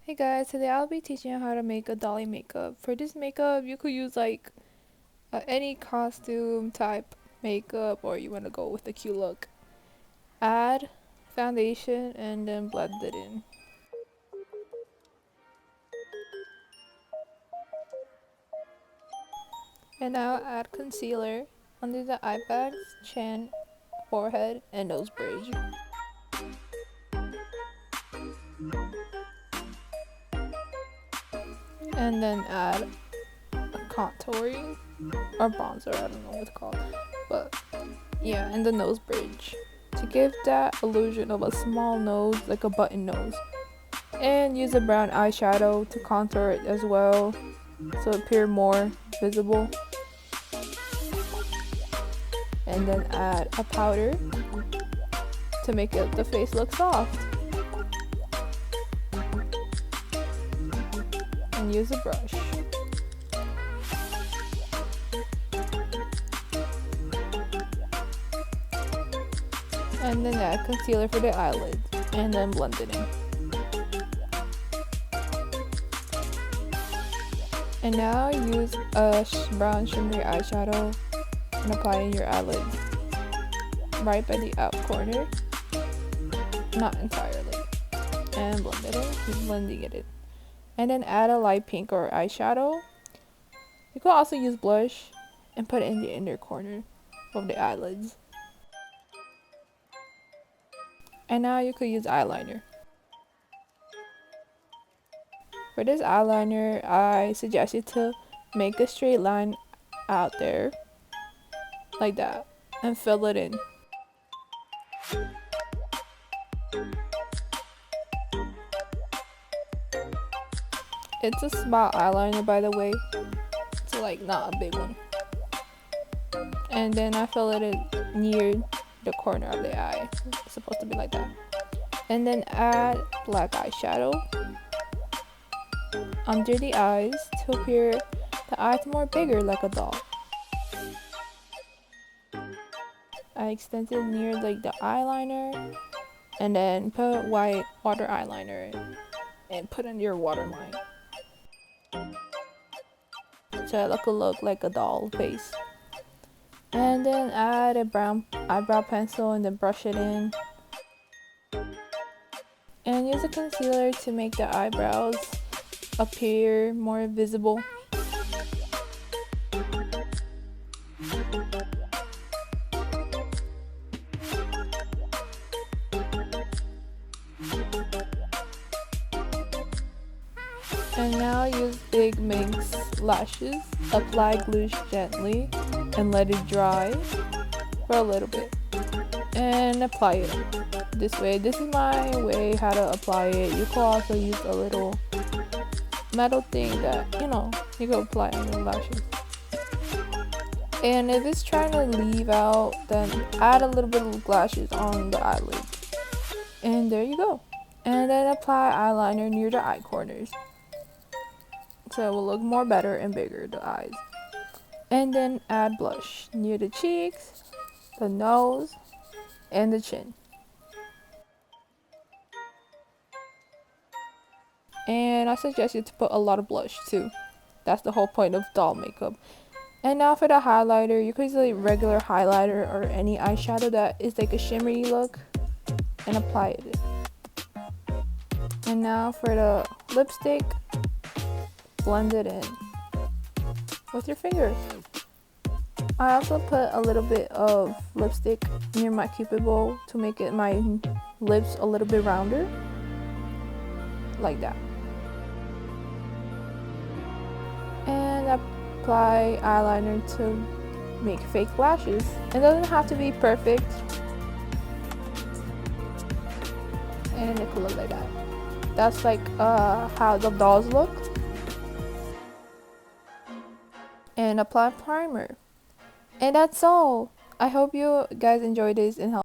Hey guys, today I'll be teaching you how to make a dolly makeup. For this makeup, you could use like any costume type makeup, or you want to go with a cute look. Add foundation and then blend it in. And now add concealer under the eye bags, chin, forehead, and nose bridge. And then add contouring or bronzer, I don't know what it's called, but yeah, and the nose bridge to give that illusion of a small nose, like a button nose. And use a brown eyeshadow to contour it as well, so it appear more visible. And then add a powder to make the face look soft. And use a brush. And then add concealer for the eyelids, and then blend it in. And now use a brown shimmery eyeshadow and apply in your eyelids, right by the out corner, not entirely, and blend it in. Keep blending it in. And then add a light pink or eyeshadow. You could also use blush and put it in the inner corner of the eyelids. And now you could use eyeliner. For this eyeliner, I suggest you to make a straight line out there, like that, and fill it in. It's a small eyeliner, by the way, so like not a big one. And then I fill it in near the corner of the eye. It's supposed to be like that. And then add black eyeshadow under the eyes to appear the eyes more bigger, like a doll. I extended near like the eyeliner, and then put white water eyeliner in and put in your waterline, so it could look like a doll face. And then add a brown eyebrow pencil and then brush it in. And use a concealer to make the eyebrows appear more visible. And now use big minx lashes. Apply glue gently and let it dry for a little bit. And apply it this way. This is my way how to apply it. You could also use a little metal thing that, you can apply on your lashes. And if it's trying to leave out, then add a little bit of lashes on the eyelid. And there you go. And then apply eyeliner near the eye corners, so it will look more better and bigger, the eyes. And then add blush near the cheeks, the nose, and the chin. And I suggest you to put a lot of blush too. That's the whole point of doll makeup. And now for the highlighter, you could use a regular highlighter or any eyeshadow that is like a shimmery look and apply it. And now for the lipstick, blend it in with your fingers. I also put a little bit of lipstick near my cupid bowl to make my lips a little bit rounder, like that. And apply eyeliner to make fake lashes. It doesn't have to be perfect, and it could look like that. That's like how the dolls look. And apply primer. And that's all. I hope you guys enjoyed this and help.